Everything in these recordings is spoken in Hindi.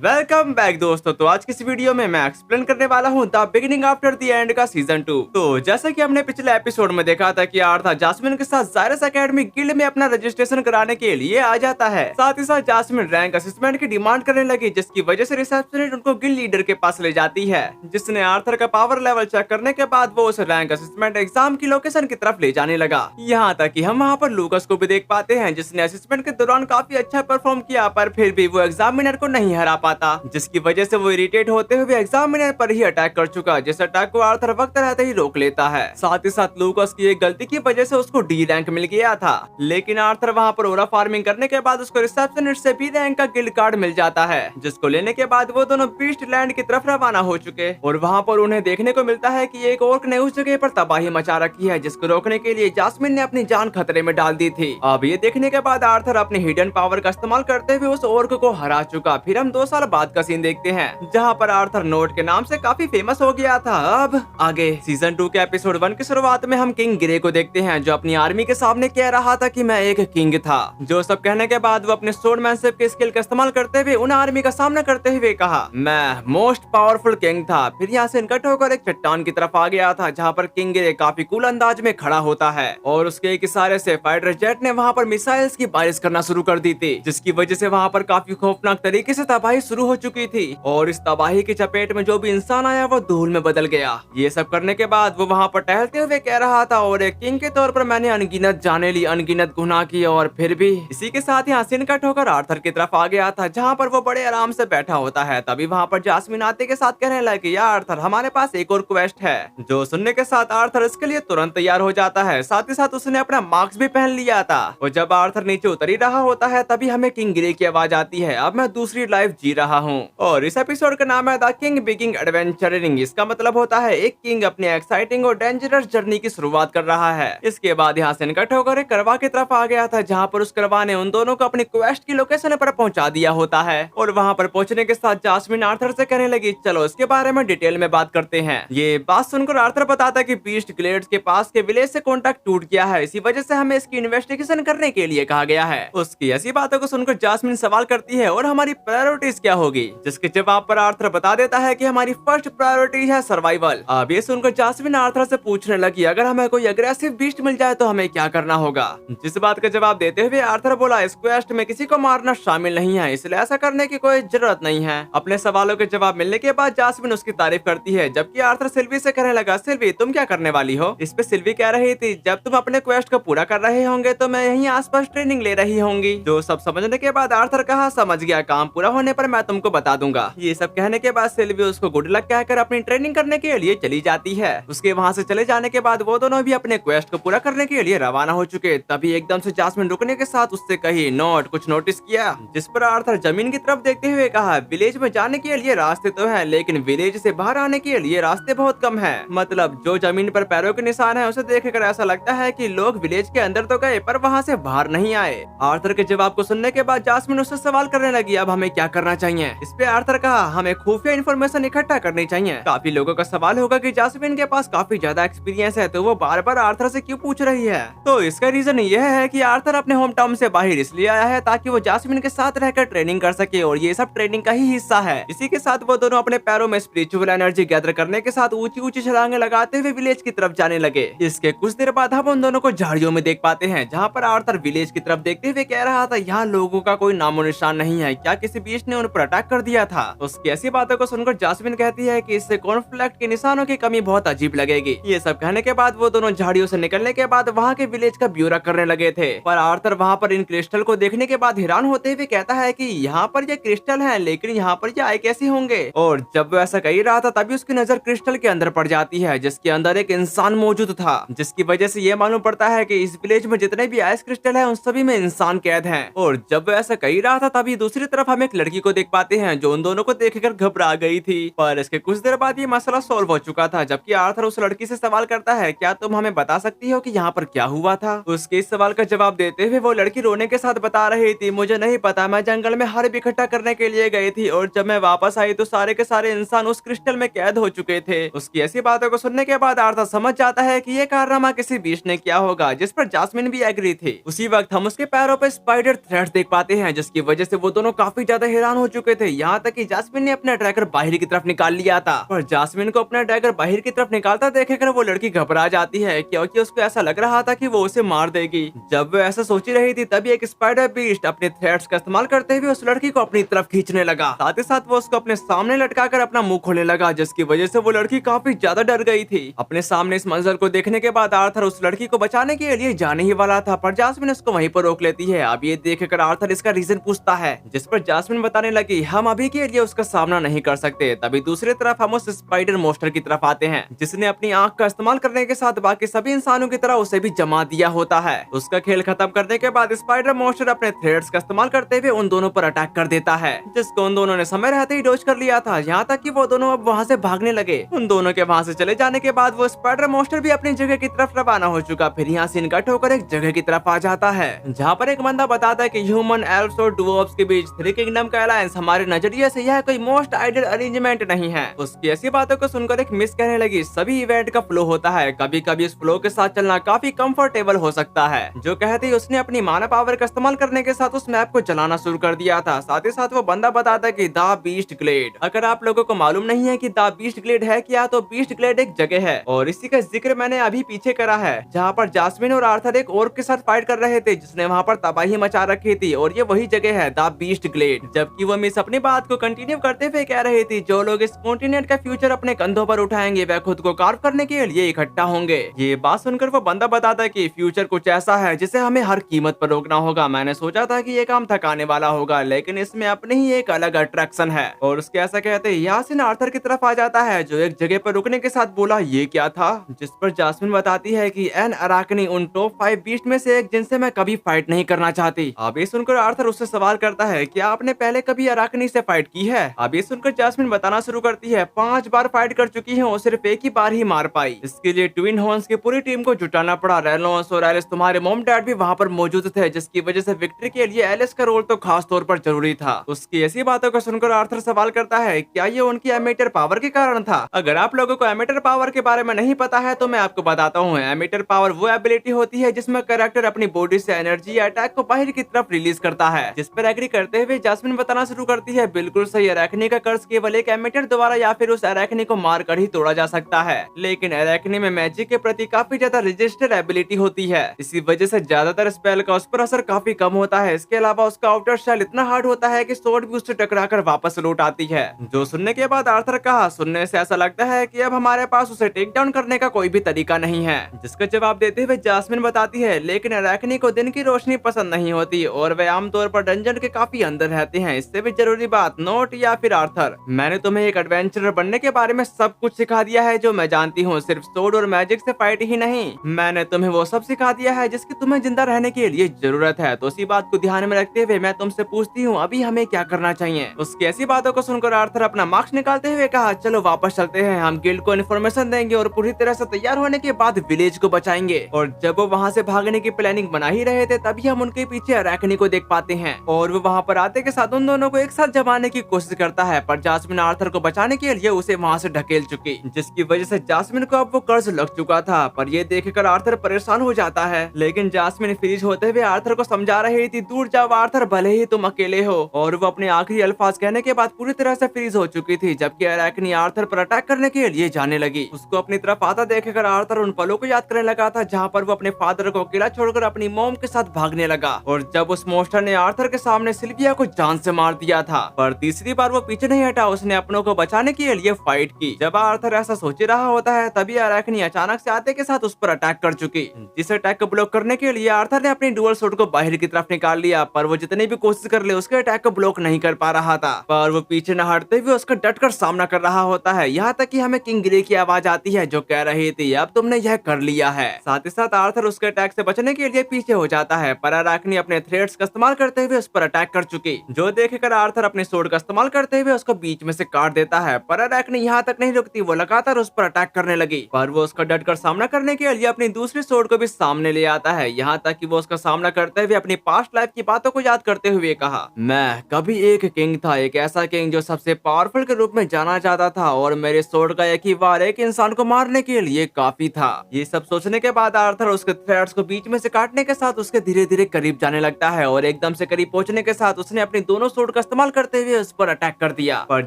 वेलकम बैक दोस्तों। तो आज की इस वीडियो में मैं एक्सप्लेन करने वाला हूँ the beginning after the end का सीजन 2। तो जैसा कि हमने पिछले एपिसोड में देखा था कि आर्था जास्मिन के साथ जायरस एकेडमी गिल्ड में अपना रजिस्ट्रेशन कराने के लिए आ जाता है। साथ ही साथ जास्मिन रैंक असेसमेंट की डिमांड करने लगी, जिसकी वजह से रिसेप्शनिस्ट उनको गिल्ड लीडर के पास ले जाती है, जिसने आर्थर का पावर लेवल चेक करने के बाद वो उस रैंक असेसमेंट एग्जाम की लोकेशन की तरफ ले जाने लगा। यहाँ तक कि हम वहाँ पर लूकस को भी देख पाते हैं, जिसने असेसमेंट के दौरान काफी अच्छा परफॉर्म किया, पर फिर भी वो एग्जामिनर को नहीं हरा पाता, जिसकी वजह से वो इरिटेट होते हुए एग्जामिनर पर ही अटैक कर चुका, जिस अटैक को आर्थर वक्त रहते ही रोक लेता है। साथ ही साथ लूकस की एक गलती की वजह से उसको डी रैंक मिल गया था, लेकिन आर्थर वहाँ पर ओरा फार्मिंग करने के बाद उसको रिसेप्शनिस्ट से बी रैंक का गिल्ड कार्ड मिल जाता है, जिसको लेने के बाद वो दोनों बीस्ट लैंड की तरफ रवाना हो चुके और वहाँ पर उन्हें देखने को मिलता है कि एक ऑर्क ने उस जगह पर तबाही मचा रखी है, जिसको रोकने के लिए जास्मिन ने अपनी जान खतरे में डाल दी थी। अब ये देखने के बाद आर्थर अपनी हिडन पावर का इस्तेमाल करते हुए उस ऑर्क को हरा चुका। फिर हम 2 साल बाद का सीन देखते हैं, जहाँ पर आर्थर नोट के नाम से काफी फेमस हो गया था। अब आगे सीजन 2 के एपिसोड 1 की शुरुआत में हम किंग ग्रे को देखते हैं, जो अपनी आर्मी के सामने कह रहा था कि मैं एक किंग था। जो सब कहने के बाद वो अपने स्वॉर्डमैनशिप के स्किल का इस्तेमाल करते हुए उन आर्मी का सामना करते हुए कहा, मैं मोस्ट पावरफुल किंग था। फिर यहाँ से इनकट होकर एक चट्टान की तरफ आ गया था, जहाँ पर किंग ग्रे काफी कूल अंदाज में खड़ा होता है और उसके एक इशारे से फाइटर जेट ने वहाँ पर मिसाइल्स की बारिश करना शुरू कर दी थी, जिसकी वजह से वहाँ पर काफी खौफनाक तरीके से तबाही शुरू हो चुकी थी और इस तबाही की चपेट में जो भी इंसान आया वो धूल में बदल गया। ये सब करने के बाद वो वहाँ पर टहलते हुए कह रहा था, और एक किंग के तौर पर मैंने अनगिनत जाने ली, अनगिनत गुनाह किए, और फिर भी इसी के साथ यहाँ सीन कट होकर आर्थर की तरफ आ गया था, जहाँ पर वो बड़े आराम से बैठा होता है। तभी वहाँ पर जास्मिन आते के साथ कहने लगी, यार आर्थर हमारे पास एक और क्वेस्ट है। जो सुनने के साथ आर्थर इसके लिए तुरंत तैयार हो जाता है। साथ ही साथ उसने अपना मार्क्स भी पहन लिया था और जब आर्थर नीचे उतर ही रहा होता है, तभी हमें किंग ग्रे की आवाज आती है, अब मैं दूसरी लाइफ जी रहा हूँ। और इस एपिसोड का नाम है द किंग बिगिंग एडवेंचरिंग। इसका मतलब होता है एक किंग अपनी एक्साइटिंग और डेंजरस जर्नी की शुरुआत कर रहा है। इसके बाद यहाँ से निकट होकर एक करवा की तरफ आ गया था, जहाँ पर उस करवा ने उन दोनों को अपनी क्वेस्ट की लोकेशन पर पहुंचा दिया होता है और वहाँ पर पहुंचने के साथ जास्मिन आर्थर से कहने लगी, चलो इसके बारे में डिटेल में बात करते हैं। ये बात सुनकर आर्थर बताता है कि बीस्ट ग्लेड्स के पास के विलेज से कॉन्टैक्ट टूट गया है, इसी वजह से हमें इसकी इन्वेस्टिगेशन करने के लिए कहा गया है। उसकी ऐसी बातों को सुनकर जास्मिन सवाल करती है, और हमारी प्रायोरिटीज क्या होगी, जिसके जवाब पर आर्थर बता देता है कि हमारी फर्स्ट प्रायोरिटी है सर्वाइवल। अब ये सुनकर जास्मिन आर्थर से पूछने लगी, अगर हमें कोई अग्रेसिव बीस्ट मिल जाए तो हमें क्या करना होगा। जिस बात का जवाब देते हुए आर्थर बोला, इस क्वेस्ट में किसी को मारना शामिल नहीं है, इसलिए ऐसा करने की कोई जरूरत नहीं है। अपने सवालों के जवाब मिलने के बाद जास्मिन उसकी तारीफ करती है, जबकि आर्थर सिल्वी से कहने लगा, सिल्वी तुम क्या करने वाली हो। इस पे सिल्वी कह रही थी, जब तुम अपने क्वेस्ट को पूरा कर रहे होंगे तो मैं यहीं आसपास ट्रेनिंग ले रही होंगी। जो सब समझने के बाद आर्थर कहा, समझ गया, काम पूरा होने पर मैं तुमको बता दूंगा। ये सब कहने के बाद सिल्वी उसको गुड लक कहकर अपनी ट्रेनिंग करने के लिए चली जाती है। उसके वहाँ से चले जाने के बाद वो दोनों भी अपने क्वेस्ट को पूरा करने के लिए रवाना हो चुके। तभी एकदम से जास्मिन रुकने के साथ उससे कही, नोट कुछ नोटिस किया। जिस पर आर्थर जमीन की तरफ देखते हुए कहा, विलेज में जाने के लिए रास्ते तो है, लेकिन विलेज से बाहर आने के लिए रास्ते बहुत कम है। मतलब जो जमीन पर पैरों के निशान है उसे देखकर ऐसा लगता है कि लोग विलेज के अंदर तो गए पर वहाँ से बाहर नहीं आए। आर्थर के जवाब को सुनने के बाद जास्मिन उससे सवाल करने लगी, अब हमें क्या करना चाहिए। इस पे आर्थर कहा, हमें खुफिया इन्फॉर्मेशन इकट्ठा करनी चाहिए। काफी लोगों का सवाल होगा कि जास्मिन के पास काफी ज्यादा एक्सपीरियंस है, तो वो बार बार आर्थर से क्यों पूछ रही है। तो इसका रीजन यह है कि आर्थर अपने होम टाउन से बाहर इसलिए आया है ताकि वो जास्मिन के साथ रहकर ट्रेनिंग कर सके, और ये सब ट्रेनिंग का ही हिस्सा है। इसी के साथ वो दोनों अपने पैरों में स्पिरिचुअल एनर्जी गैदर करने के साथ ऊंची ऊंची छलांगे लगाते हुए विलेज की तरफ जाने लगे। इसके कुछ देर बाद हम उन दोनों को झाड़ियों में देख पाते हैं, जहाँ पर आर्थर विलेज की तरफ देखते हुए कह रहा था, यहाँ लोगों का कोई नामो निशान नहीं है, क्या किसी बीस्ट ने उन पर अटैक कर दिया था। उसकी ऐसी बातों को सुनकर जास्मिन कहती है कि इससे कॉन्फ्लिक्ट के निशानों की कमी बहुत अजीब लगेगी। ये सब कहने के बाद वो दोनों झाड़ियों से निकलने के बाद वहाँ के विलेज का ब्यौरा करने लगे थे, पर आर्थर वहाँ पर इन क्रिस्टल को देखने के बाद हैरान होते हुए कहता है कि यहाँ पर ये क्रिस्टल है, लेकिन यहाँ पर ये आए कैसे होंगे। और जब वो ऐसा कह रहा था तभी उसकी नजर क्रिस्टल के अंदर पड़ जाती है, जिसके अंदर एक इंसान मौजूद था, जिसकी वजह से ये मालूम पड़ता है कि इस विलेज में जितने भी आइस क्रिस्टल है उन सभी में इंसान कैद हैं। और जब वो ऐसा कह रहा था तभी दूसरी तरफ हम एक लड़की को देख पाते हैं, जो उन दोनों को देखकर घबरा गई थी। पर इसके कुछ देर बाद ये मसला सॉल्व हो चुका था, जबकि आर्थर उस लड़की से सवाल करता है, क्या तुम हमें बता सकती हो कि यहाँ पर क्या हुआ था। उसके इस सवाल का जवाब देते हुए वो लड़की रोने के साथ बता रही थी, मुझे नहीं पता, मैं जंगल में हर्ब इकट्ठा करने के लिए गई थी और जब मैं वापस आई तो सारे के सारे इंसान उस क्रिस्टल में कैद हो चुके थे। उसकी ऐसी बातों को सुनने के बाद आर्थर समझ जाता है कि ये कारनामा किसी बीस्ट ने किया होगा, जिस पर जास्मिन भी एग्री थी। उसी वक्त हम उसके पैरों पर स्पाइडर थ्रेड्स देख पाते हैं, जिसकी वजह से वो दोनों काफी ज्यादा हैरान हो चुके थे, यहाँ तक कि जास्मिन ने अपना ड्रैगर बाहर की तरफ निकाल लिया था। पर जास्मिन को अपना ड्रैगर बाहर की तरफ निकालता देखकर वो लड़की घबरा जाती है, क्योंकि उसको ऐसा लग रहा था कि वो उसे मार देगी। जब वो ऐसा सोच रही थी तभी एक स्पाइडर बीस्ट अपने थ्रेड्स का इस्तेमाल करते हुए उस लड़की को अपनी तरफ खींचने लगा। साथ ही साथ वो उसको अपने सामने लटकाकर अपना मुंह खोलने लगा, जिसकी वजह से वो लड़की काफी ज्यादा डर गई थी। अपने सामने इस मंजर को देखने के बाद आर्थर उस लड़की को बचाने के लिए जाने ही वाला था, पर जास्मिन उसको वहीं पर रोक लेती है। अब ये देखकर आर्थर इसका रीजन पूछता है, जिस पर जास्मिन बताने लगी हम अभी के लिए उसका सामना नहीं कर सकते। तभी दूसरी तरफ हम उस स्पाइडर मोस्टर की तरफ आते हैं, जिसने अपनी आंख का इस्तेमाल करने के साथ बाकी सभी इंसानों की तरह उसे भी जमा दिया होता है। उसका खेल खत्म करने के बाद स्पाइडर मोस्टर अपने थ्रेड्स का इस्तेमाल करते हुए उन दोनों पर अटैक कर देता है, जिसको उन दोनों ने समय रहते ही डॉज कर लिया था। यहाँ तक कि वो दोनों अब वहाँ से भागने लगे। उन दोनों के वहाँ से चले जाने के बाद वो स्पाइडर मोस्टर भी अपनी जगह की तरफ रवाना हो चुका। फिर यहाँ से इनकट होकर एक जगह की तरफ आ जाता है, जहाँ पर एक बंदा बताता है कि ह्यूमन, एल्फ्स और डुवर्फ्स के बीच थ्री किंगडम का अलायंस हमारे नजरिए से यह कोई मोस्ट आइडियल अरेंजमेंट नहीं है। उसकी ऐसी बातों को सुनकर एक मिस कहने लगी, सभी इवेंट का फ्लो होता है, कभी कभी इस फ्लो के साथ चलना काफी कंफर्टेबल हो सकता है। जो कहती उसने अपनी मानव पावर का इस्तेमाल करने के साथ उस मैप को चलाना शुरू कर दिया था। साथ ही साथ वो बंदा बताता है कि द बीस्ट ग्लेड, अगर आप लोगों को मालूम नहीं है कि द बीस्ट ग्लेड है क्या, तो बीस्ट ग्लेड एक जगह है और इसी का जिक्र मैंने अभी पीछे करा है, जहाँ पर जास्मिन और आर्थर एक ऑर्क के साथ फाइट कर रहे थे, जिसने वहाँ पर तबाही मचा रखी थी, और ये वही जगह है द बीस्ट ग्लेड। जबकि वो मिस अपनी बात को कंटिन्यू करते हुए कह रही थी, जो लोग इस कॉन्टिनेंट का फ्यूचर अपने कंधों पर उठाएंगे वह खुद को कार्व करने के लिए इकट्ठा होंगे। ये बात सुनकर वो बंदा बताता है कि फ्यूचर कुछ ऐसा है जिसे हमें हर कीमत पर रोकना होगा। मैंने सोचा था कि ये काम थकाने वाला होगा, लेकिन इसमें अपने ही एक अलग अट्रैक्शन है। और उसके ऐसा कहते ही यासिन आर्थर की तरफ आ जाता है, जो एक जगह पर रुकने के साथ बोला ये क्या था, जिस पर जास्मिन बताती है कि एन अराकनी उन टॉप 5 बीस्ट में से एक जिनसे मैं कभी फाइट नहीं करना चाहती। अब ये सुनकर आर्थर उससे सवाल करता है कि आपने पहले कभी अराकनी से फाइट की है। अब ये सुनकर जास्मिन बताना शुरू करती है 5 बार फाइट कर चुकी है और सिर्फ एक ही बार ही मार पाई। इसके लिए ट्विन हॉर्न्स की पूरी टीम को जुटाना पड़ा। रेनॉल्ड्स और एलिस, तुम्हारे मॉम डैड भी वहाँ पर मौजूद थे, जिसकी वजह से विक्ट्री के लिए एलिस का रोल तो खास तौर पर जरूरी था। उसकी ऐसी बातों को सुनकर आर्थर सवाल करता है, क्या ये उनकी एमिटर पावर के कारण था? अगर आप लोगों को एमिटर पावर के बारे में नहीं पता है तो मैं आपको बताता हूँ। एमिटर पावर वो एबिलिटी होती है जिसमें कैरेक्टर अपनी बॉडी से एनर्जी या अटैक को बाहर की तरफ रिलीज करता है। जिस पर एग्री करते हुए जास्मिन बताना शुरू करती है, बिल्कुल सही, अराकनी का कर्ज केवल एक एमिटर द्वारा या फिर उस अराकनी को मार कर ही तोड़ा जा सकता है, लेकिन अराकनी में मैजिक के प्रति काफी ज्यादा रजिस्टर एबिलिटी होती है। इसी वजह से ज्यादातर स्पेल का उस पर असर काफी कम होता है। इसके अलावा उसका आउटर शेल इतना हार्ड होता है कि स्वॉर्ड भी उससे टकराकर वापस लौट आती है। जो सुनने के बाद आर्थर कहा, सुनने से ऐसा लगता है कि अब हमारे पास उसे टेक डाउन करने का कोई भी तरीका नहीं है। जिसका जवाब देते हुए जास्मिन बताती है, लेकिन अराकनी को दिन की रोशनी पसंद नहीं होती और वे आमतौर पर डंजन के काफी अंदर रहते हैं। इससे भी जरूरी बात, नोट या फिर आर्थर, मैंने तुम्हें एक एडवेंचरर बनने के बारे में सब कुछ सिखा दिया है जो मैं जानती हूँ। सिर्फ सोड और मैजिक से फाइट ही नहीं, मैंने तुम्हें वो सब सिखा दिया है जिसकी तुम्हें जिंदा रहने के लिए जरूरत है। तो इसी बात को ध्यान में रखते हुए मैं तुमसे पूछती हूँ, अभी हमें क्या करना चाहिए? उसकी ऐसी बातों को सुनकर आर्थर अपना मार्क्स निकालते हुए कहा, चलो वापस चलते हैं, हम गिल्ड को इन्फॉर्मेशन देंगे और पूरी तरह से तैयार होने के बाद विलेज को बचाएंगे। और जब वो वहाँ से भागने की प्लानिंग बना ही रहे थे तभी हम उनके पीछे अराकनी को देख पाते हैं और वो वहाँ पर आते के साथ उन दोनों को एक साथ जमाने की कोशिश करता है, पर जास्मिन आर्थर को बचाने के लिए उसे वहाँ से ढकेल चुकी, जिसकी वजह से जास्मिन को अब वो कर्ज लग चुका था। पर ये देखकर आर्थर परेशान हो जाता है, लेकिन जास्मिन फ्रीज होते हुए आर्थर को समझा रही थी, दूर जाओ आर्थर, भले ही तुम अकेले हो। और वो अपने आखिरी अल्फाज कहने के बाद पूरी तरह से फ्रीज हो चुकी थी, जबकि अराकनी आर्थर पर अटैक करने के लिए जाने लगी। उसको अपनी तरफ आता देखकर आर्थर उन पलों को याद करने लगा था जहाँ पर वो अपने फादर को अकेला छोड़कर अपनी मॉम के साथ भागने लगा और जब उस मोस्टर ने आर्थर के सामने सिल्विया को जान से मार दिया था। पर तीसरी बार वो पीछे नहीं हटा, उसने अपनों को बचाने के लिए फाइट की। जब आर्थर ऐसा सोच रहा होता है तभी अराकनी अचानक से आते के साथ उस पर अटैक कर चुकी। जिस अटैक को ब्लॉक करने के लिए आर्थर ने अपनी डुअल शॉट को बाहर की तरफ निकाल लिया, पर वो जितनी भी कोशिश कर ले उसके अटैक को ब्लॉक नहीं कर पा रहा था। पर वो पीछे न हटते हुए उसका डटकर सामना कर रहा होता है, यहाँ तक कि हमें किंग ग्रे की आवाज आती है जो कह रही थी, अब तुमने यह कर लिया है। साथ ही साथ आर्थर उसके अटैक से बचने के लिए पीछे हो जाता है, पर अराकनी अपने थ्रेड्स का इस्तेमाल करते हुए उस पर अटैक कर चुकी, जो देखकर आर्थर अपने स्वॉर्ड का इस्तेमाल करते हुए उसको बीच में से काट देता है। पर अराकनी यहाँ तक नहीं रुकती, वो लगातार उस पर अटैक करने लगी, पर वो उसका डटकर सामना करने के लिए अपनी दूसरी स्वॉर्ड को भी सामने ले आता है। यहाँ तक कि वो उसका सामना करते हुए अपनी पास्ट लाइफ की बातों को याद करते हुए कहा, मैं कभी एक किंग था, एक ऐसा किंग जो सबसे पावरफुल के रूप में जाना जाता था और मेरे स्वॉर्ड का एक ही वार एक इंसान को मारने के लिए काफी था। ये सब सोचने के बाद आर्थर उसके थ्रेड्स को बीच में से काटने के साथ उसके धीरे धीरे करीब जाने लगता है और एकदम से करीब पहुंचने के साथ उसने अपनी दोनों स्वॉर्ड का इस्तेमाल करते हुए उस पर अटैक कर दिया। पर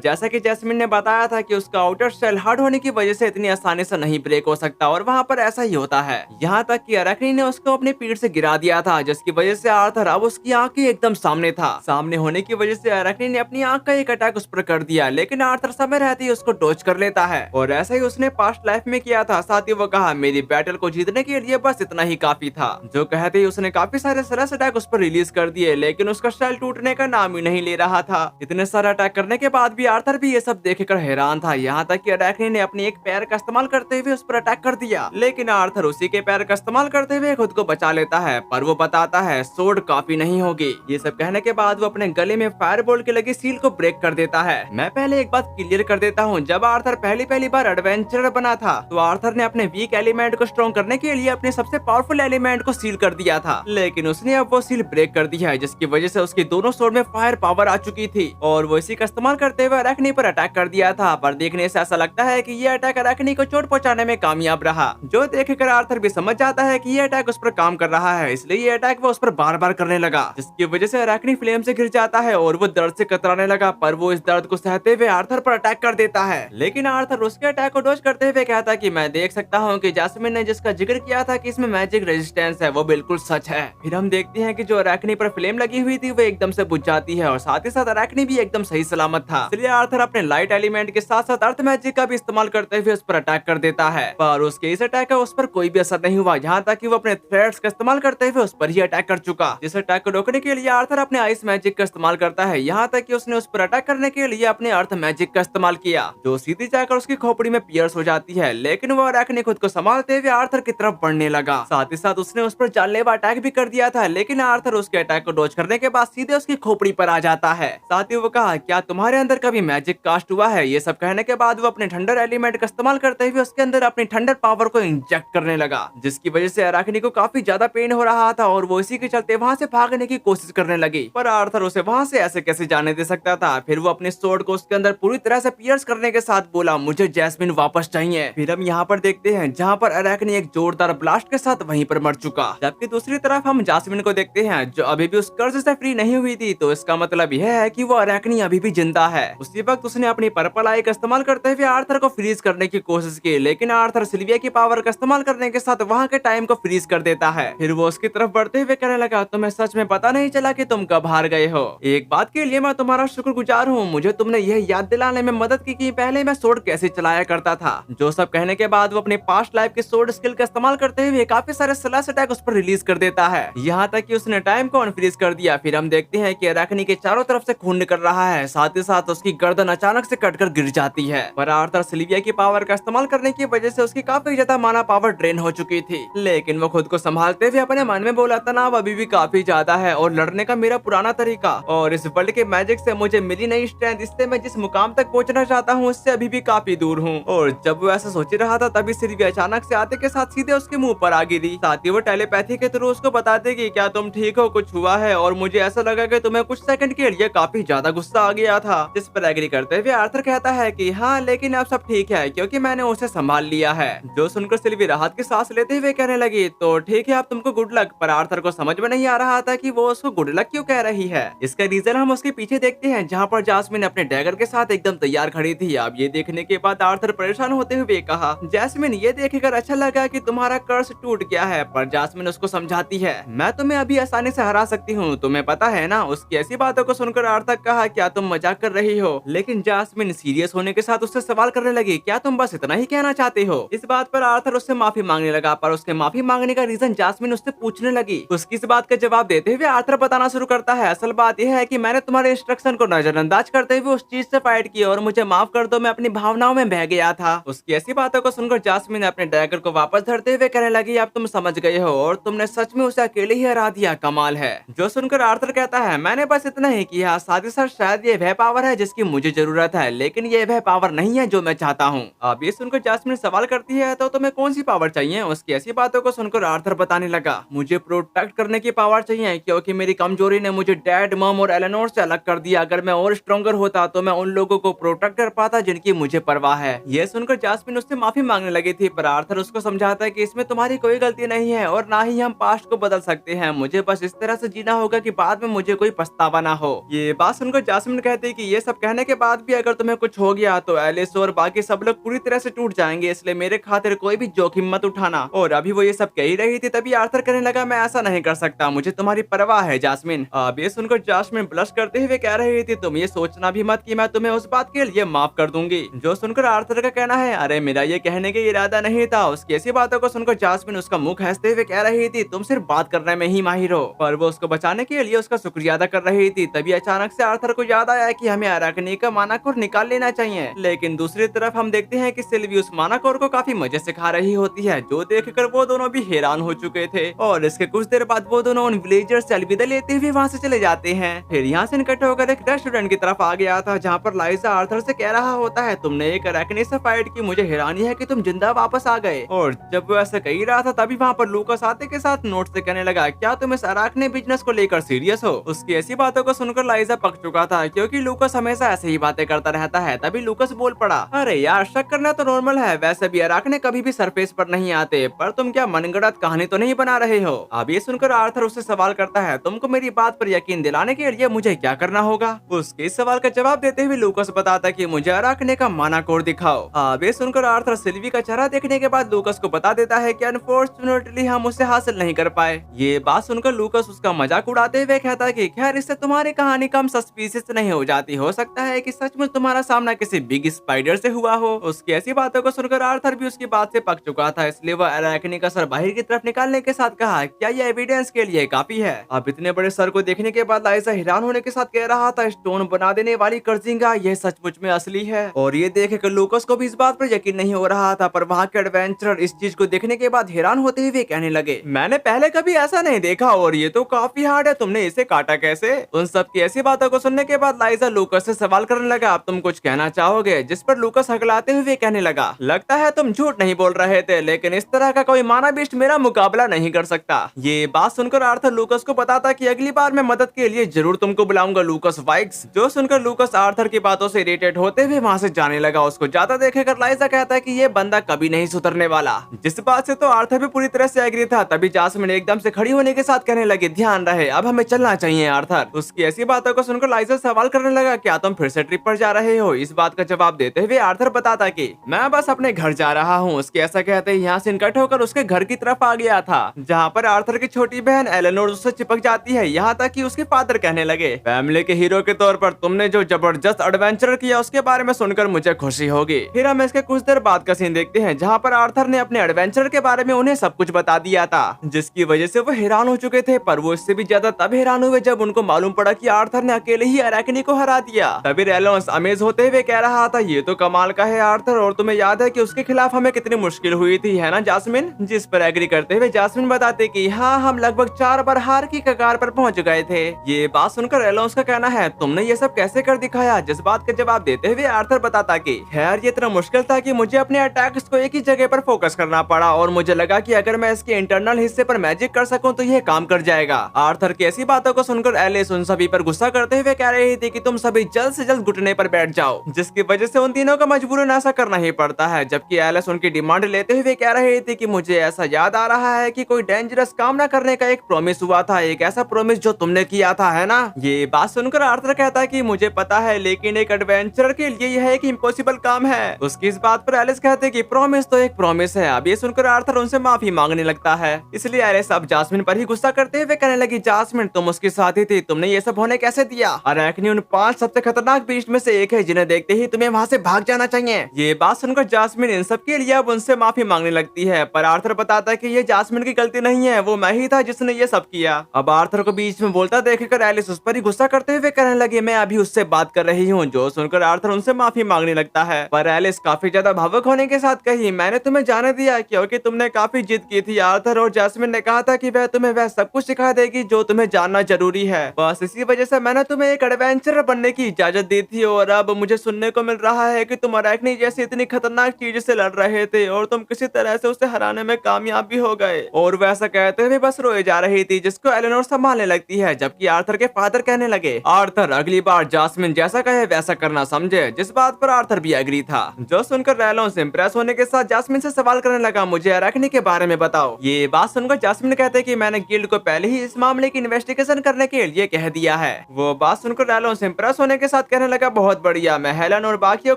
जैसा कि जैस्मिन ने बताया था कि उसका आउटर शेल हार्ड होने की वजह से इतनी आसानी से नहीं ब्रेक हो सकता और वहाँ पर ऐसा ही होता है। यहाँ तक कि अराकनी ने उसको अपनी पीठ से गिरा दिया था, जिसकी वजह से आर्थर अब उसकी आंख के एकदम सामने था। सामने होने की वजह से अराकनी ने अपनी आंख का एक अटैक उस पर कर दिया, लेकिन आर्थर समय रहते ही उसको डॉज कर लेता है और ऐसा ही उसने पास्ट लाइफ में किया था। साथ ही वो कहा मेरी बैटल को जीतने के लिए बस इतना ही काफी था। जो कहते ही उसने काफी सारे स्लैश अटैक उस पर रिलीज कर दिए, लेकिन उसका शेल टूटने का नाम ही नहीं ले रहा था। इतने सारे अटैक करने के बाद भी आर्थर भी ये सब देखकर हैरान था। यहाँ तक कि अराकनी ने अपनी एक पैर का इस्तेमाल करते हुए उस पर अटैक कर दिया, लेकिन आर्थर उसी के पैर का इस्तेमाल करते हुए खुद को बचा लेता है। पर वो बताता है सोर्ड काफी नहीं होगी। ये सब कहने के बाद वो अपने गले में फायरबॉल की लगी सील को ब्रेक कर देता है। मैं पहले एक बात क्लियर कर देता हूँ, जब आर्थर पहली बार एडवेंचरर बना था तो आर्थर ने अपने वीक एलिमेंट को स्ट्रॉन्ग करने के लिए अपने सबसे पावरफुल एलिमेंट को सील कर दिया था, लेकिन उसने अब वो सील ब्रेक कर दिया है, जिसकी वजह से उसके दोनों सोर्ड में फायर पावर आ चुकी थी और वो इसी का इस्तेमाल करते हुए अराकनी पर अटैक कर दिया था। पर देखने से ऐसा लगता है कि ये अटैक अराकनी को चोट पहुंचाने में कामयाब रहा, जो देखकर आर्थर भी समझ जाता है कि ये अटैक उस पर काम कर रहा है, इसलिए ये अटैक वो उस पर बार बार करने लगा, जिसकी वजह से अराकनी फ्लेम से गिर जाता है और वो दर्द से कतराने लगा। पर वो इस दर्द को सहते हुए आर्थर पर अटैक कर देता है, लेकिन आर्थर उसके अटैक को डॉज करते हुए कहता कि मैं देख सकता हूँ कि जैस्मिन ने जिसका जिक्र किया था कि इसमें मैजिक रेजिस्टेंस है वो बिल्कुल सच है। फिर हम देखते हैं कि जो अराकनी पर फ्लेम लगी हुई थी वो एकदम से बुझ जाती है और साथ ही साथ अराकनी भी एकदम सही सलामत था। इसलिए आर्थर अपने लाइट एलिमेंट के साथ साथ अर्थ मैजिक का भी इस्तेमाल करते हुए उस पर अटैक कर देता है, पर उसके इस अटैक का उस पर कोई भी असर नहीं हुआ। यहाँ तक कि वो अपने थ्रेड्स का इस्तेमाल करते हुए उस पर ही अटैक कर चुका। जिस अटैक को रोकने के लिए आर्थर अपने आइस मैजिक का इस्तेमाल करता है। यहाँ तक कि उसने उस पर अटैक करने के लिए अपने अर्थ मैजिक का इस्तेमाल किया, जो सीधी जाकर उसकी खोपड़ी में पियर्स हो जाती है, लेकिन वो अराकनी खुद को संभालते हुए आर्थर की तरफ बढ़ने लगा। साथ ही साथ उसने उस पर जानलेवा अटैक भी कर दिया था, लेकिन आर्थर उसके अटैक को डॉज करने के बाद सीधे उसकी खोपड़ी पर आ जाता है। साथ ही वो कहा क्या तुम्हारे अंदर कभी मैजिक कास्ट हुआ है? ये सब कहने के बाद वो अपने थंडर एलिमेंट का इस्तेमाल करते हुए उसके अंदर अपनी थंडर पावर को इंजेक्ट करने लगा, जिसकी वजह से अराकनी को काफी ज्यादा पेन हो रहा था और वो इसी के चलते वहाँ से भागने की कोशिश करने लगी। पर आर्थर उसे वहाँ से ऐसे कैसे जाने दे सकता था। फिर वो अपने स्वॉर्ड को उसके अंदर पूरी तरह से पियर्स करने के साथ बोला मुझे जैस्मिन वापस चाहिए। फिर हम यहाँ पर देखते हैं जहाँ पर अराकनी एक जोरदार ब्लास्ट के साथ वहीं पर मर चुका, जबकि दूसरी तरफ हम जैस्मिन को देखते हैं जो अभी भी उस कर्ज से फ्री नहीं हुई थी। तो इसका मतलब यह है कि वो अराकनी अभी भी जिंदा है। उसी वक्त उसने अपनी पर्पल आई का इस्तेमाल करते हुए आर्थर को फ्रीज करने की कोशिश की, लेकिन आर्थर सिल्विया की पावर का इस्तेमाल करने के साथ वहाँ के टाइम को फ्रीज कर देता है। फिर वो उसकी तरफ बढ़ते हुए कहने लगा तुम्हें सच में पता नहीं चला कि तुम कब हार गए हो। एक बात के लिए मैं तुम्हारा शुक्रगुजार हूँ, मुझे तुमने यह याद दिलाने में मदद की कि पहले मैं सोर्ड कैसे चलाया करता था। जो सब कहने के बाद वो अपने पास्ट लाइफ के सोर्ड स्किल का इस्तेमाल करते हुए काफी सारे स्लैश अटैक उस पर रिलीज कर देता है, यहाँ तक कि उसने टाइम को अनफ्रीज कर दिया। फिर हम देखते हैं कि अराकनी के चारों तरफ से खून निकल रहा है, साथ ही साथ उसकी गर्दन अचानक से कटकर गिर जाती है। पर आर्थर सिल्विया की पावर का इस्तेमाल करने की वजह से उसकी काफी ज्यादा माना पावर ड्रेन हो चुकी थी, लेकिन वो खुद को संभालते हुए अपने मन में बोला तनाव अभी भी काफी ज्यादा है और लड़ने का मेरा पुराना तरीका और इस वर्ल्ड के मैजिक से मुझे मिली नई स्ट्रेंथ, इससे मैं जिस मुकाम तक पहुंचना चाहता हूँ उससे अभी भी काफी दूर हूँ। और जब वो ऐसा सोच रहा था तभी सिल्विया अचानक से आते के साथ सीधे उसके मुंह पर आ गिरी। साथ ही वो टेलीपैथी के थ्रू उसको बताते कि क्या तुम ठीक हो, कुछ हुआ है और मुझे ऐसा लगा कि तुम्हें कुछ सेकंड के लिए काफी ज्यादा गुस्सा आ गया था। जिस पर एग्री करते हुए आर्थर कहता है कि हाँ लेकिन अब सब ठीक है क्योंकि मैंने उसे संभाल लिया है। जो सुनकर सिल्वी राहत की सांस लेते हुए कहने लगी तो ठीक है अब तुमको गुड लक। पर आर्थर को समझ में नहीं आ रहा था कि वो उसको गुड लक क्यों कह रही है। इसका रीजन हम उसके पीछे देखते हैं जहाँ पर जैस्मिन अपने डैगर के साथ एकदम तैयार खड़ी थी। अब ये देखने के बाद आर्थर परेशान होते हुए कहा जैस्मिन ये देखकर अच्छा लगा कि तुम्हारा कर्स टूट गया है। पर जैस्मिन उसको समझाती है मैं तुम्हें अभी आसानी से हरा सकती हूँ, तुम्हें पता है ना। उसकी ऐसी बातों को सुनकर आर्थर कहा क्या तुम मजाक कर रही हो, लेकिन जैस्मिन सीरियस होने के साथ उससे सवाल करने लगी क्या तुम बस इतना ही कहना चाहते हो। इस बात पर आर्थर उससे माफी मांगने लगा, पर उसके माफी मांगने का रीजन जैस्मिन उससे पूछने लगी। उसकी इस बात का जवाब देते हुए आर्थर बताना शुरू करता है असल बात यह है कि मैंने तुम्हारे इंस्ट्रक्शन को नजरअंदाज करते हुए उस चीज से फाइट की और मुझे माफ कर दो, मैं अपनी भावनाओं में बह गया था। उसकी ऐसी बातों को सुनकर जैस्मिन अपने डैगर को वापस धरते हुए कहने लगी अब तुम समझ गए हो और तुमने सच में उसे अकेले ही हरा दिया, कमाल है। जो सुनकर आर्थर कहता है मैंने बस इतना ही किया, साथ ही साथ शायद ये वह पावर है जिसकी मुझे जरूरत है, लेकिन ये वह पावर नहीं है जो मैं चाहता हूँ। अब ये सुनकर जैस्मिन सवाल करती है तो तुम्हें कौन सी पावर चाहिए। उसकी ऐसी बातों को सुनकर आर्थर बताने लगा मुझे प्रोटेक्ट करने की पावर चाहिए क्योंकि मेरी कमजोरी ने मुझे डैड, मम और एलेनोर से अलग कर दिया। अगर मैं और स्ट्रॉन्गर होता तो मैं उन लोगों को प्रोटेक्ट कर पाता जिनकी मुझे परवाह है। यह सुनकर जैस्मिन उससे माफी मांगने लगी थी, पर आर्थर उसको समझाता है कि इसमें तुम्हारी कोई गलती नहीं है और ना ही हम पास्ट को बदल सकते हैं। मुझे बस इस तरह से जीना होगा कि बाद में मुझे कोई पछतावा ना हो। ये बात सुनकर जास्मिन कहती कि ये सब कहने के बाद भी अगर तुम्हें कुछ हो गया तो एलिस और बाकी सब लोग पूरी तरह से टूट जाएंगे, इसलिए मेरे खातिर कोई भी जोखिम मत उठाना। और अभी वो ये सब कह ही रही थी तभी आर्थर कहने लगा, मैं ऐसा नहीं कर सकता, मुझे तुम्हारी परवाह है जास्मिन। अब ये सुनकर जास्मिन ब्लश करते हुए कह रही थी, तुम ये सोचना भी मत कि मैं तुम्हें उस बात के लिए माफ कर दूंगी। जो सुनकर आर्थर का कहना है, अरे मेरा ये कहने का इरादा नहीं था। उसकी ऐसी बातों को सुनकर जास्मिन उसका मुंह खींचते हुए कह रही थी, तुम सिर्फ बात करने में ही माहिर हो। पर वो उसको बचाने के लिए उसका शुक्रिया अदा कर रही थी। तभी अचानक से आर्थर को याद आया कि हमें अराकनी का मानाकोर निकाल लेना चाहिए। लेकिन दूसरी तरफ हम देखते हैं कि सिल्वी उस मानाकोर को काफी मजे से खा रही होती है, जो देखकर वो दोनों भी हैरान हो चुके थे। और इसके कुछ देर बाद वो दोनों उन विलेजर्स से अलविदा लेते हुए वहाँ से चले जाते हैं। फिर यहाँ से इकट्ठे होकर एक रेस्टोरेंट की तरफ आ गया था, जहाँ पर लाइजा आर्थर से कह रहा होता है, तुमने एक अराकनी से फाइट की, मुझे हैरानी है कि तुम जिंदा वापस आ गए। और जब वो ऐसा कह रहा था तभी वहाँ पर लूकास आते के साथ नोट से कहने लगा, क्या तुम इस अराकनी बिजनेस को लेकर सीरियस हो? उसकी ऐसी बातों को सुनकर लाइजा पक चुका था, क्योंकि लूकास हमेशा ऐसे ही बातें करता रहता है। तभी लूकास बोल पड़ा, अरे यार शक करना तो नॉर्मल है, वैसे भी अराकनी कभी भी सरफेस पर नहीं आते, पर तुम क्या मनगढ़ंत कहानी तो नहीं बना रहे हो? अब ये सुनकर आर्थर उससे सवाल करता है, तुमको मेरी बात पर यकीन दिलाने के लिए मुझे क्या करना होगा? उसके इस सवाल का जवाब देते हुए लूकास बताता कि मुझे अराकनी का मानाकोर दिखाओ। अब ये सुनकर आर्थर सिल्वी का चेहरा देखने के बाद लूकास को बता देता है कि अनफॉर्चुनेटली हम उसे हासिल नहीं कर पाए। ये बात सुनकर लूकास उसका मजाक उड़ाते हुए कहता है कि खैर इससे तुम्हारी कहानी कम सस्पिशियस नहीं हो जाती, हो सकता है कि सचमुच तुम्हारा सामना किसी बिग स्पाइडर से हुआ हो। उसकी ऐसी बातों को सुनकर आर्थर भी उसकी बात से पक चुका था, इसलिए वह अराकनी का सर बाहर की तरफ निकालने के साथ कहा, क्या यह एविडेंस के लिए काफी है? अब इतने बड़े सर को देखने के बाद लाइजा हैरान होने के साथ कह रहा था, स्टोन बना देने वाली कर्जिंगा यह सचमुच में असली है। और ये देखकर लूकास को भी इस बात पर यकीन नहीं हो रहा था, पर वहाँ के एडवेंचरर इस चीज को देखने के बाद हैरान होते हुए कहने लगे, मैंने पहले कभी ऐसा नहीं देखा और ये तो काफी हार्ड है, तुमने इसे काटा कैसे? उन सब की ऐसी बातों को सुनने के बाद लाइजा लूकास से सवाल करने लगा, अब तुम कुछ कहना चाहोगे? जिस पर लूकास हकलाते हुए कहने लगा, लगता है तुम झूठ नहीं बोल रहे थे, लेकिन इस तरह का कोई माना बीस्ट मेरा मुकाबला नहीं कर सकता। ये बात सुनकर आर्थर लूकास को बताता कि अगली बार मैं मदद के लिए जरूर तुमको बुलाऊंगा लूकास वाइक्स। जो सुनकर लूकास आर्थर की बातों से इरिटेट होते हुए वहाँ से जाने लगा। उसको जाता देखकर लाइजा कहता है कि ये बंदा कभी नहीं सुधरने वाला, जिस बात से तो आर्थर भी पूरी तरह से एग्री था। तभी जास्मिन एकदम से खड़ी होने के साथ कहने लगी, ध्यान रहे, अब हमें चलना चाहिए आर्थर। उसकी ऐसी बातों को सुनकर लाइजा सवाल करने लगा, क्या तुम फिर से ट्रिप पर जा रहे हो? इस बात का जवाब देते हुए आर्थर बताता कि मैं बस अपने घर जा रहा हूँ। उसके ऐसा कहते ही यहाँ से इकट्ठे होकर उसके घर की तरफ आ गया था, जहाँ पर आर्थर की छोटी बहन एलेनोर उससे चिपक जाती है। यहाँ तक कि उसके फादर कहने लगे, फैमिली के हीरो के तौर पर तुमने जो जबरदस्त एडवेंचर किया उसके बारे में सुनकर मुझे खुशी होगी। फिर हम इसके कुछ देर बाद का सीन देखते हैं, जहाँ पर आर्थर ने अपने एडवेंचर के बारे में उन्हें सब कुछ बता दिया था, जिसकी वजह से वो हैरान हो चुके थे। पर वो इससे भी ज्यादा तब हैरान हुए जब उनको मालूम पड़ा कि आर्थर ने अकेले ही अराकनी को हरा दिया। तभी रेलोन्स अमेज होते हुए कह रहा था, ये तो कमाल का है आर्थर, और तुम्हें याद है कि उसके खिलाफ हमें कितनी मुश्किल हुई थी, है ना जास्मिन? जिस पर एग्री करते हुए जास्मिन बताते कि हाँ, हम लगभग 4 बार हार की कगार पर पहुंच गए थे। ये बात सुनकर रेलोन्स का कहना है, तुमने ये सब कैसे कर दिखाया? जिस बात का जवाब देते हुए आर्थर बताता कि खैर ये इतना मुश्किल था कि मुझे अपने अटैक्स को एक ही जगह पर फोकस करना पड़ा, और मुझे लगा कि अगर मैं इसके इंटरनल हिस्से पर मैजिक कर सकूं तो ये काम कर जाएगा। आर्थर की ऐसी बातों को सुनकर एलिस उन सभी पर गुस्सा करते हुए कह रही थी कि तुम सभी जल्द से जल्द घुटने पर बैठ जाओ, जिसकी वजह से उन तीनों का मजबूरन ऐसा करना ही पड़ता है। जबकि एलिस उनकी डिमांड लेते हुए कह रही थी कि मुझे ऐसा याद आ रहा है कि कोई डेंजरस काम न करने का एक प्रॉमिस हुआ था, एक ऐसा प्रॉमिस जो तुमने किया था, है ना? ये बात सुनकर आर्थर कहता है कि मुझे पता है, लेकिन एक एडवेंचरर के लिए यह एक इम्पॉसिबल काम है। उसकी इस बात पर एलिस कहते कि प्रॉमिस तो एक प्रॉमिस है। अब ये सुनकर आर्थर उनसे माफी मांगने लगता है, इसलिए एलिस अब जास्मिन पर ही गुस्सा करते हुए कहने लगी, जास्मिन तुम उसके साथी थी, तुमने ये सब होने कैसे दिया? अराकनी उन 5 सबसे खतरनाक बीस्ट में से एक है, जिन्हें देखते ही तुम्हें वहाँ से भाग जाना चाहिए। ये बात सुनकर जास्मिन इन सब के लिए अब उनसे माफी मांगने लगती है, पर आर्थर बताता है कि ये जास्मिन की गलती नहीं है, वो मैं ही था जिसने ये सब किया। अब आर्थर को बीच में बोलता देखकर एलिस उस पर ही गुस्सा करते हुए कहने लगी, मैं अभी उससे बात कर रही हूँ। जो सुनकर आर्थर उनसे माफी मांगने लगता है, पर एलिस काफी ज्यादा भावुक होने के साथ कही, मैंने तुम्हें जाने दिया क्योंकि तुमने काफी जिद की थी। आर्थर और जास्मिन ने कहा था कि वह तुम्हें वह सब कुछ सिखा देगी जो तुम्हें जानना जरूरी है, बस इसी वजह से मैंने तुम्हें एक एडवेंचरर बनने की इजाजत दी थी। और अब मुझे सुनने को मिल रहा है कि तुम अराकनी जैसी इतनी खतरनाक चीज से लड़ रहे थे और तुम किसी तरह से उसे हराने में कामयाब भी हो गए। और वैसा कहते हुए बस रोए जा रही थी, जिसको एलेनोर संभालने लगती है। जबकि आर्थर के फादर कहने लगे, आर्थर अगली बार जास्मिन जैसा कहे वैसा करना समझे, जिस बात पर आर्थर भी एग्री था। जो सुनकर रेलोन्स इंप्रेस होने के साथ जास्मिन से सवाल करने लगा, मुझे अराकनी के बारे में बताओ। ये बात सुनकर जास्मिन कहते कि मैंने गिल्ड को पहले ही इस मामले की इन्वेस्टिगेशन करने के लिए कह दिया है। है। वो बात सुनकर रैलोस इम्प्रेस होने के साथ कहने लगा, बहुत बढ़िया, मैं हेलन और बाकियों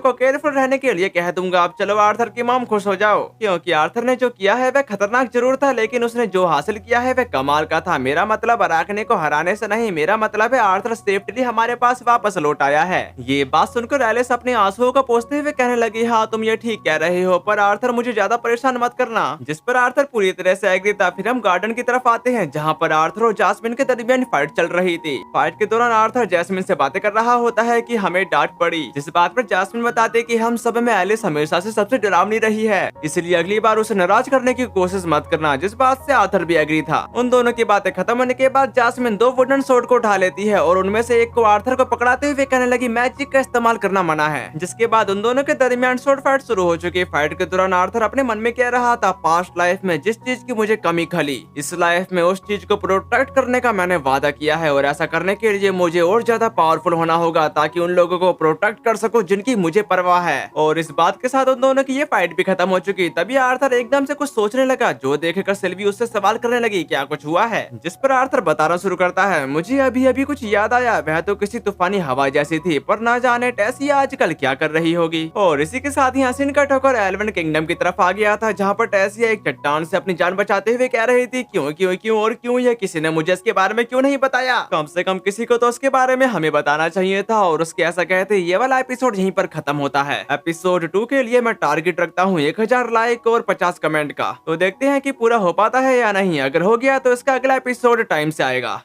को केयरफुल रहने के लिए कह दूंगा। अब चलो आर्थर की मॉम खुश हो जाओ, क्योंकि आर्थर ने जो किया है वह खतरनाक जरूर था, लेकिन उसने जो हासिल किया है वह कमाल का था। मेरा मतलब अराकने को हराने से नहीं, मेरा मतलब है आर्थर सेफ्टली हमारे पास वापस लौट आया है। ये बात सुनकर रैलिस अपने आंसुओं को पोंछते हुए कहने लगी, हाँ तुम ये ठीक कह रहे हो, पर आर्थर मुझे ज्यादा परेशान मत करना। जिस पर आर्थर पूरी तरह से एग्री था। फिर हम गार्डन की तरफ आते हैं, जहाँ पर आर्थर और जास्मिन के दरमियान फाइट चल रही थी। फाइट के दौरान आर्थर जैस्मिन से बातें कर रहा होता है कि हमें डांट पड़ी, जिस बात पर जास्मिन बताते कि हम सब में एलिस हमेशा से सबसे डरावनी रही है, इसलिए अगली बार उसे नाराज करने की कोशिश मत करना, जिस बात से आर्थर भी एग्री था। उन दोनों की बातें खत्म होने के बाद जास्मिन 2 वुडन सोर्ड को उठा लेती है और उनमें से एक को आर्थर को पकड़ाते हुए कहने लगी, मैजिक का इस्तेमाल करना मना है। जिसके बाद उन दोनों के दरमियान शॉर्ट फाइट शुरू हो चुकी। फाइट के दौरान आर्थर अपने मन में कह रहा था, पास्ट लाइफ में जिस चीज की मुझे कमी खली, इस लाइफ में उस चीज को प्रोटेक्ट करने का मैंने वादा किया है, और ऐसा करने के लिए मुझे और ज्यादा पावरफुल होना होगा ताकि उन लोगों को प्रोटेक्ट कर सकूं जिनकी मुझे परवाह है। और इस बात के साथ उन दोनों की ये फाइट भी खत्म हो चुकी। तभी आर्थर एकदम से कुछ सोचने लगा, जो देखकर सिल्वी उससे सवाल करने लगी, क्या कुछ हुआ है? जिस पर आर्थर बताना शुरू करता है, मुझे अभी अभी कुछ याद आया, वह तो किसी तूफानी हवा जैसी थी, पर ना जाने टेसिया आजकल क्या कर रही होगी। और इसी के साथ ही सीन कट होकर एल्वन किंगडम की तरफ आ गया था, जहाँ पर टेसिया एक चट्टान से अपनी जान बचाते हुए कह रही थी, क्यों क्यों क्यों और क्यों, ये किसी ने मुझे इसके बारे में क्यों नहीं बताया? कम से कम किसी को तो उसके बारे में हमें बताना चाहिए था। और उसके ऐसा कहते ये वाला एपिसोड यहीं पर खत्म होता है। एपिसोड 2 के लिए मैं टारगेट रखता हूँ 1000 लाइक और 50 कमेंट का, तो देखते हैं कि पूरा हो पाता है या नहीं। अगर हो गया तो इसका अगला एपिसोड टाइम से आएगा।